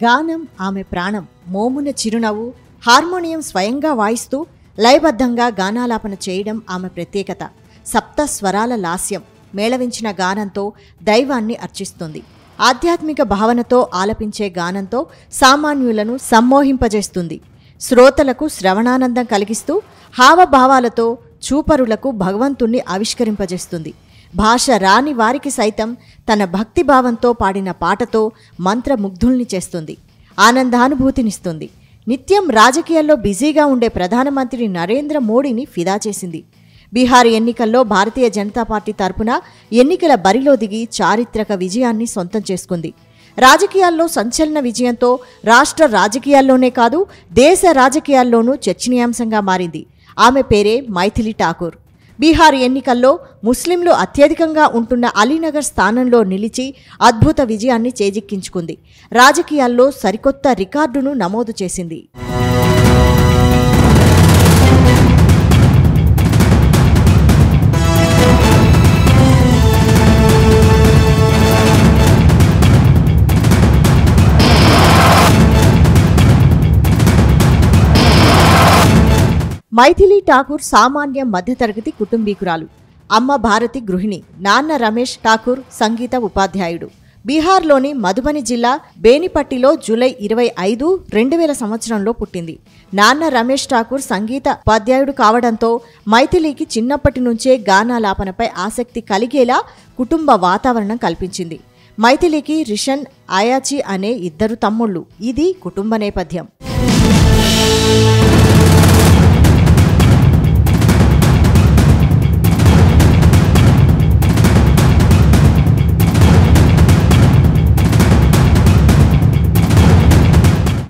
గానం ఆమె ప్రాణం. మోమున చిరునవ్వు, హార్మోనియం స్వయంగా వాయిస్తూ లయబద్ధంగా గానాలాపన చేయడం ఆమె ప్రత్యేకత. సప్త స్వరాల లాస్యం మేళవించిన గానంతో దైవాన్ని అర్చిస్తుంది. ఆధ్యాత్మిక భావనతో ఆలపించే గానంతో సామాన్యులను సమ్మోహింపజేస్తుంది. శ్రోతలకు శ్రవణానందం కలిగిస్తూ హావభావాలతో చూపరులకు భగవంతుణ్ణి ఆవిష్కరింపజేస్తుంది. భాష రాని వారికి సైతం తన భక్తిభావంతో పాడిన పాటతో మంత్రముగ్ధుల్ని చేస్తుంది, ఆనందానుభూతినిస్తుంది. నిత్యం రాజకీయాల్లో బిజీగా ఉండే ప్రధానమంత్రి నరేంద్ర మోడీని ఫిదా చేసింది. బీహార్ ఎన్నికల్లో భారతీయ జనతా పార్టీ తరపున ఎన్నికల బరిలో దిగి చారిత్రక విజయాన్ని సొంతం చేసుకుంది. రాజకీయాల్లో సంచలన విజయంతో రాష్ట్ర రాజకీయాల్లోనే కాదు దేశ రాజకీయాల్లోనూ చర్చనీయాంశంగా మారింది. ఆమె పేరే మైథిలి ఠాకూర్. బీహార్ ఎన్నికల్లో ముస్లింలు అత్యధికంగా ఉంటున్న అలీనగర్ స్థానంలో నిలిచి అద్భుత విజయాన్ని చేజిక్కించుకుంది. రాజకీయాల్లో సరికొత్త రికార్డును నమోదు చేసింది. మైథిలి ఠాకూర్ సామాన్య మధ్యతరగతి కుటుంబీకురాలు. అమ్మ భారతి గృహిణి, నాన్న రమేష్ ఠాకూర్ సంగీత ఉపాధ్యాయుడు. బీహార్లోని మధుబని జిల్లా బేనిపట్టిలో జూలై 25, 2000 సంవత్సరంలో పుట్టింది. నాన్న రమేష్ ఠాకూర్ సంగీత ఉపాధ్యాయుడు కావడంతో మైథిలికి చిన్నప్పటి నుంచే గానాలాపనపై ఆసక్తి కలిగేలా కుటుంబ వాతావరణం కల్పించింది. మైథిలికి రిషన్, ఆయాచి అనే 2 తమ్ముళ్ళు. ఇది కుటుంబ నేపథ్యం.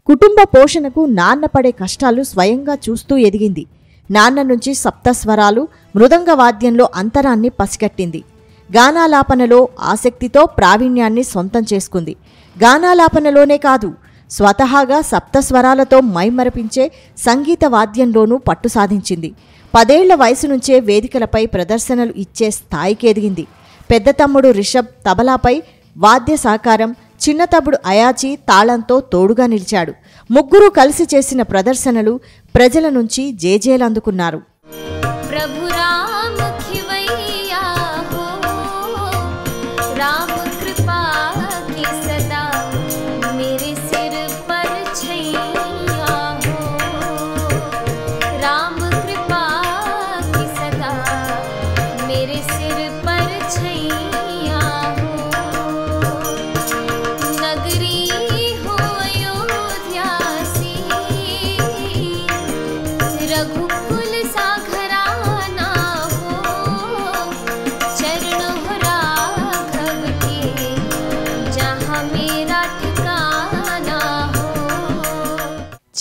కుటుంబ పోషణకు నాన్న పడే కష్టాలు స్వయంగా చూస్తూ ఎదిగింది. నాన్న నుంచి సప్తస్వరాలు, మృదంగ వాద్యంలో అంతరాన్ని పసిగట్టింది. గానాలాపనలో ఆసక్తితో ప్రావీణ్యాన్ని సొంతం చేసుకుంది. గానాలాపనలోనే కాదు, స్వతహాగా సప్తస్వరాలతో మైమరపించే సంగీత వాద్యంలోనూ పట్టు సాధించింది. 10 ఏళ్ల వయసు నుంచే వేదికలపై ప్రదర్శనలు ఇచ్చే స్థాయికి ఎదిగింది. పెద్ద తమ్ముడు రిషబ్ తబలాపై వాద్య సహకారం, చిన్న తమ్ముడు అయాచి తాళంతో తోడుగా నిలిచాడు. ముగ్గురు కలిసి చేసిన ప్రదర్శనలు ప్రజల నుంచి జేజేలందుకున్నారు.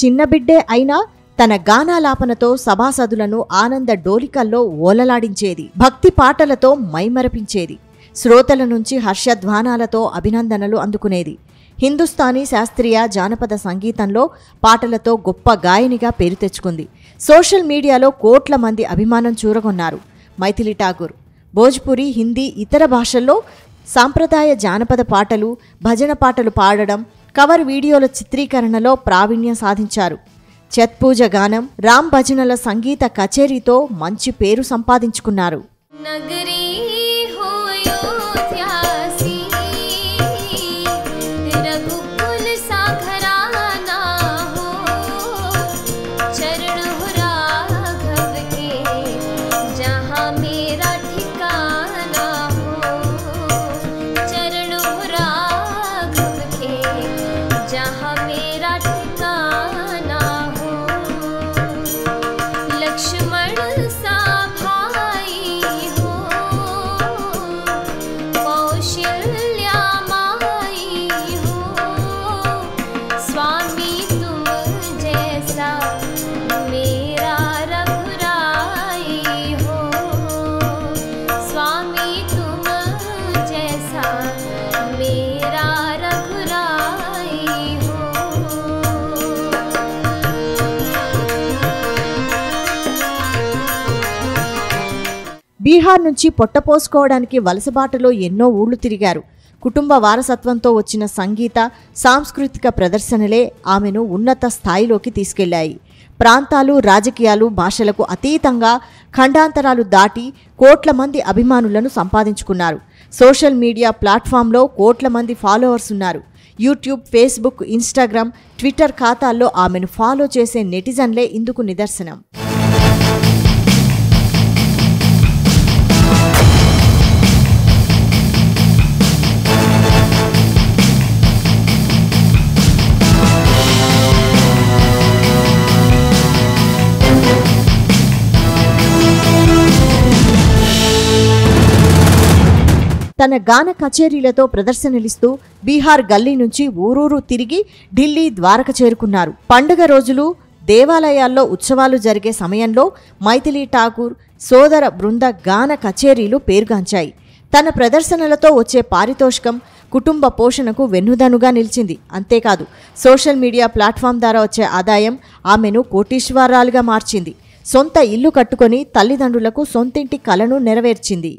చిన్న బిడ్డే అయినా తన గానాలాపనతో సభాసదులను ఆనంద డోలికల్లో ఓలలాడించేది. భక్తి పాటలతో మైమరపించేది. శ్రోతల నుంచి హర్షధ్వానాలతో అభినందనలు అందుకునేది. హిందుస్థానీ శాస్త్రీయ జానపద సంగీతంలో పాటలతో గొప్ప గాయనిగా పేరు తెచ్చుకుంది. సోషల్ మీడియాలో కోట్ల మంది అభిమానం చూరగొన్నారు. మైథిలి ఠాకూర్ భోజ్పురి, హిందీ, ఇతర భాషల్లో సాంప్రదాయ జానపద పాటలు, భజన పాటలు పాడడం, కవర్ వీడియోల చిత్రీకరణలో ప్రావీణ్యం సాధించారు. ఛత్ పూజ గానం, రామ్ భజనల సంగీత కచేరీతో మంచి పేరు సంపాదించుకున్నారు. బీహార్ నుంచి పొట్టపోసుకోవడానికి వలసబాటలో ఎన్నో ఊళ్లు తిరిగారు. కుటుంబ వారసత్వంతో వచ్చిన సంగీత, సాంస్కృతిక ప్రదర్శనలే ఆమెను ఉన్నత స్థాయిలోకి తీసుకెళ్లాయి. ప్రాంతాలు, రాజకీయాలు, భాషలకు అతీతంగా ఖండాంతరాలు దాటి కోట్ల మంది అభిమానులను సంపాదించుకున్నారు. సోషల్ మీడియా ప్లాట్ఫామ్లో కోట్ల మంది ఫాలోవర్స్ ఉన్నారు. యూట్యూబ్, ఫేస్బుక్, ఇన్స్టాగ్రామ్, ట్విట్టర్ ఖాతాల్లో ఆమెను ఫాలో చేసే నెటిజన్లే ఇందుకు నిదర్శనం. తన గాన కచేరీలతో ప్రదర్శనలిస్తూ బీహార్ గల్లీ నుంచి ఊరూరు తిరిగి ఢిల్లీ ద్వారక చేరుకున్నారు. పండుగ రోజులు, దేవాలయాల్లో ఉత్సవాలు జరిగే సమయంలో మైథిలీ ఠాకూర్ సోదర బృంద గాన కచేరీలు పేరుగాంచాయి. తన ప్రదర్శనలతో వచ్చే పారితోషికం కుటుంబ పోషణకు వెన్నుదన్నుగా నిలిచింది. అంతేకాదు, సోషల్ మీడియా ప్లాట్ఫామ్ ద్వారా వచ్చే ఆదాయం ఆమెను కోటీశ్వరాలుగా మార్చింది. సొంత ఇల్లు కట్టుకొని తల్లిదండ్రులకు సొంతింటి కలను నెరవేర్చింది.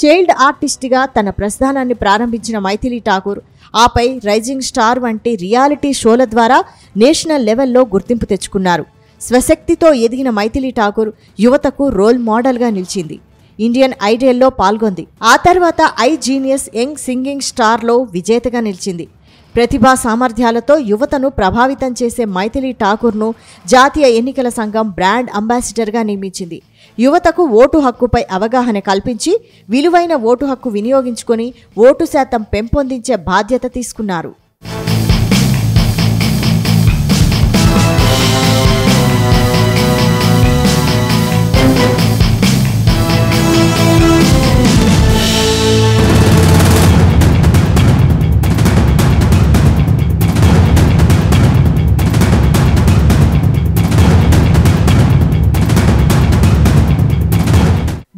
చైల్డ్ ఆర్టిస్ట్గా తన ప్రస్థానాన్ని ప్రారంభించిన మైథిలీ ఠాకూర్ ఆపై రైజింగ్ స్టార్ వంటి రియాలిటీ షోల ద్వారా నేషనల్ లెవెల్లో గుర్తింపు తెచ్చుకున్నారు. స్వశక్తితో ఎదిగిన మైథిలీ ఠాకూర్ యువతకు రోల్ మోడల్గా నిలిచింది. ఇండియన్ ఐడల్లో పాల్గొంది. ఆ తర్వాత ఐ జీనియస్ యంగ్ సింగింగ్ స్టార్లో విజేతగా నిలిచింది. ప్రతిభా సామర్థ్యాలతో యువతను ప్రభావితం చేసే మైథిలీ ఠాకూర్ను జాతీయ ఎన్నికల సంఘం బ్రాండ్ అంబాసిడర్గా నియమించింది. యువతకు ఓటు హక్కుపై అవగాహన కల్పించి విలువైన ఓటు హక్కు వినియోగించుకొని ఓటు శాతం పెంపొందించే బాధ్యత తీసుకున్నారు.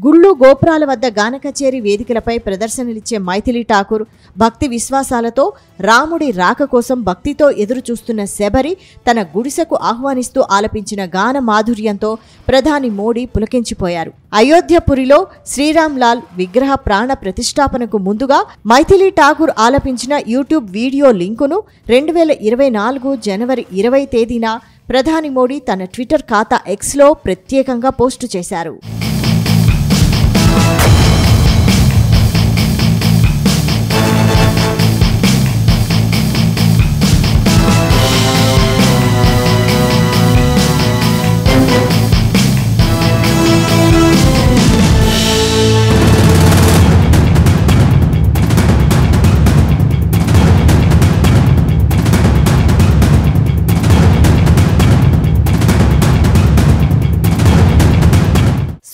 గుళ్ళు, గోపురాల వద్ద గాన కచేరీ వేదికలపై ప్రదర్శనలిచ్చే మైథిలీ ఠాకూర్ భక్తి విశ్వాసాలతో రాముడి రాక కోసం భక్తితో ఎదురు చూస్తున్న శబరి తన గుడిసెకు ఆహ్వానిస్తూ ఆలపించిన గాన మాధుర్యంతో ప్రధాని మోడీ పులకించిపోయారు. అయోధ్యపురిలో శ్రీరామ్ లాల్ విగ్రహ ప్రాణ ప్రతిష్టాపనకు ముందుగా మైథిలీ ఠాకూర్ ఆలపించిన యూట్యూబ్ వీడియో లింకును 2024 జనవరి 20 తేదీన ప్రధాని మోడీ తన ట్విట్టర్ ఖాతా ఎక్స్లో ప్రత్యేకంగా పోస్టు చేశారు.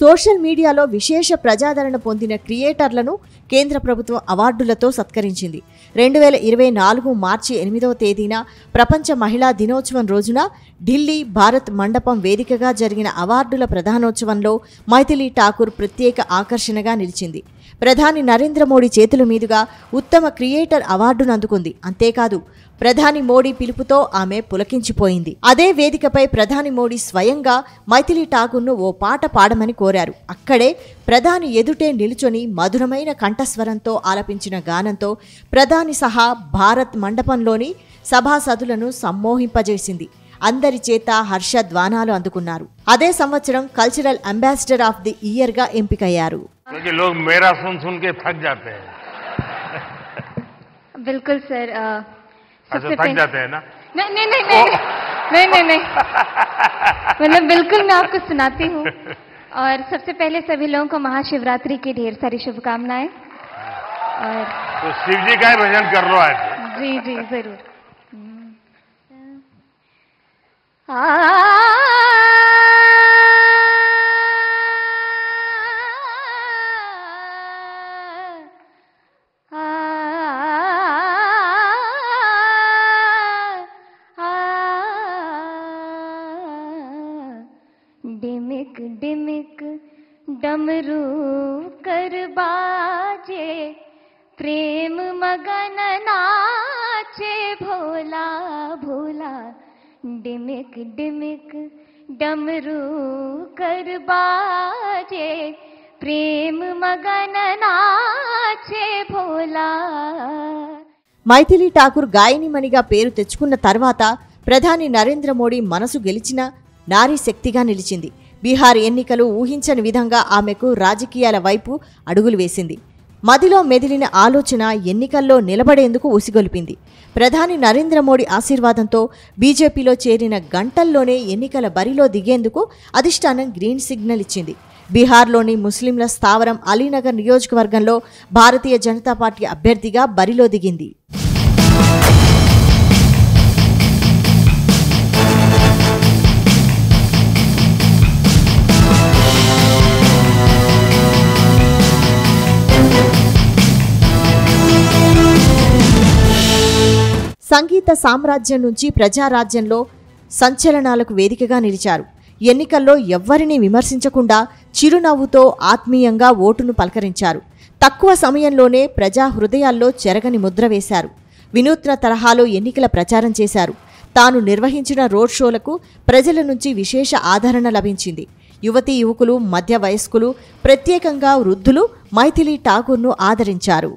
సోషల్ మీడియాలో విశేష ప్రజాదరణ పొందిన క్రియేటర్లను కేంద్ర ప్రభుత్వం అవార్డులతో సత్కరించింది. 2024 మార్చి 8వ తేదీన ప్రపంచ మహిళా దినోత్సవం రోజున ఢిల్లీ భారత్ మండపం వేదికగా జరిగిన అవార్డుల ప్రధానోత్సవంలో మైథిలీ ఠాకూర్ ప్రత్యేక ఆకర్షణగా నిలిచింది. ప్రధాని నరేంద్ర మోడీ చేతుల మీదుగా ఉత్తమ క్రియేటర్ అవార్డును అందుకుంది. అంతేకాదు, ప్రధాని మోడీ పిలుపుతో ఆమె పులకించిపోయింది. అదే వేదికపై ప్రధాని మోడీ స్వయంగా మైథిలీ ఠాకూర్ను ఓ పాట పాడమని కోరారు. అక్కడే ప్రధాని ఎదుటే నిలుచొని మధురమైన కంఠస్వరంతో ఆలపించిన గానంతో ప్రధాని సహా భారత్ మండపంలోని సభాసదులను సమ్మోహింపజేసింది. అందరి చేత హర్షధ్వానాలు అందుకున్నారు. అదే సంవత్సరం cultural ambassador of the year గా ఎంపికయ్యారు. बिल्कुल सर, अच्छा थक जाते हैं ना? नहीं मतलब बिल्कुल मैं आपको सुनाती हूँ। और सबसे पहले सभी लोगों को महाशिवरात्रि की ढेर सारी शुभकामनाएं। और तो शिव जी का ही भजन कर लो आज। जी जी जरूर। डिमिक डमरू कर बाजे प्रेम मगन नाचे भोला भोला डिमिक डिमिक डमरू कर बाजे प्रेम मगन नाचे भोला. మైథిలి ఠాకూర్ గాయనిమణిగా పేరు తెచ్చుకున్న తర్వాత ప్రధాని నరేంద్ర మోడీ మనసు గెలిచిన నారీ శక్తిగా నిలిచింది. బీహార్ ఎన్నికలు ఊహించని విధంగా ఆమెకు రాజకీయాల వైపు అడుగులు వేసింది. మదిలో మెదిలిన ఆలోచన ఎన్నికల్లో నిలబడేందుకు ఉసిగొలిపింది. ప్రధాని నరేంద్ర మోడీ ఆశీర్వాదంతో బీజేపీలో చేరిన గంటల్లోనే ఎన్నికల బరిలో దిగేందుకు అధిష్టానం గ్రీన్ సిగ్నల్ ఇచ్చింది. బీహార్లోని ముస్లింల స్థావరం అలీనగర్ నియోజకవర్గంలో భారతీయ జనతా పార్టీ అభ్యర్థిగా బరిలో దిగింది. సంగీత సామ్రాజ్యం నుంచి ప్రజారాజ్యంలో సంచలనాలకు వేదికగా నిలిచారు. ఎన్నికల్లో ఎవ్వరినీ విమర్శించకుండా చిరునవ్వుతో ఆత్మీయంగా ఓటును పలకరించారు. తక్కువ సమయంలోనే ప్రజా హృదయాల్లో చెరగని ముద్ర వేశారు. వినూత్న తరహాలో ఎన్నికల ప్రచారం చేశారు. తాను నిర్వహించిన రోడ్ షోలకు ప్రజల నుంచి విశేష ఆదరణ లభించింది. యువతీ యువకులు, మధ్య వయస్కులు, ప్రత్యేకంగా వృద్ధులు మైథిలి ఠాకూర్ను ఆదరించారు.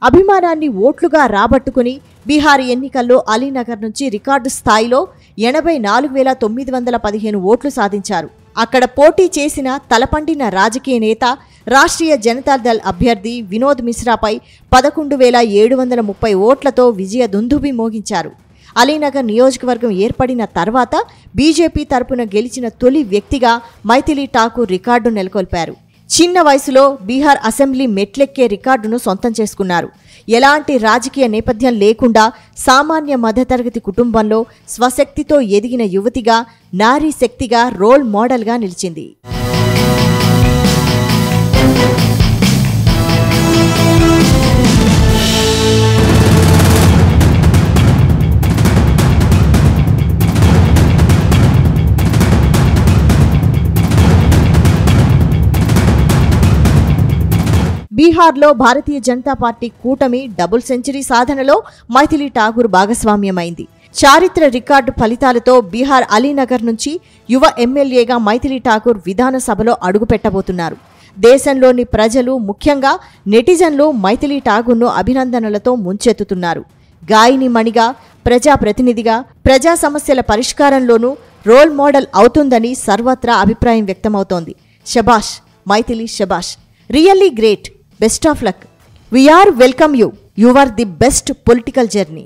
అభిమానాన్ని ఓట్లుగా రాబట్టుకుని బీహార్ ఎన్నికల్లో అలీనగర్ నుంచి రికార్డు స్థాయిలో 84,915 ఓట్లు సాధించారు. అక్కడ పోటీ చేసిన తలపండిన రాజకీయ నేత, రాష్ట్రీయ జనతాదళ్ అభ్యర్థి వినోద్ మిశ్రాపై 11,730 ఓట్లతో విజయ దుందుభి మోగించారు. అలీనగర్ నియోజకవర్గం ఏర్పడిన తర్వాత బీజేపీ తరపున గెలిచిన తొలి వ్యక్తిగా మైథిలి ఠాకూర్ రికార్డు నెలకొల్పారు. చిన్న వయసులో బీహార్ అసెంబ్లీ మెట్లెక్కే రికార్డును సొంతం చేసుకున్నారు. ఎలాంటి రాజకీయ నేపథ్యం లేకుండా సామాన్య మధ్యతరగతి కుటుంబంలో స్వశక్తితో ఎదిగిన యువతిగా, నారీ శక్తిగా, రోల్ మోడల్గా నిలిచింది. బీహార్లో భారతీయ జనతా పార్టీ కూటమి డబుల్ సెంచరీ సాధనలో మైథిలి ఠాకూర్ భాగస్వామ్యమైంది. చారిత్ర రికార్డు ఫలితాలతో బీహార్ అలీనగర్ నుంచి యువ ఎమ్మెల్యేగా మైథిలి ఠాకూర్ విధానసభలో అడుగుపెట్టబోతున్నారు. దేశంలోని ప్రజలు, ముఖ్యంగా నెటిజన్లు మైథిలి ఠాకూర్ను అభినందనలతో ముంచెత్తుతున్నారు. గాయనిమణిగా, ప్రజాప్రతినిధిగా, ప్రజా సమస్యల పరిష్కారంలోనూ రోల్ మోడల్ అవుతుందని సర్వత్రా అభిప్రాయం వ్యక్తమవుతోంది. శబాష్ మైథిలి, శబాష్, really great, best of luck. We are welcome you. You are the best political journey.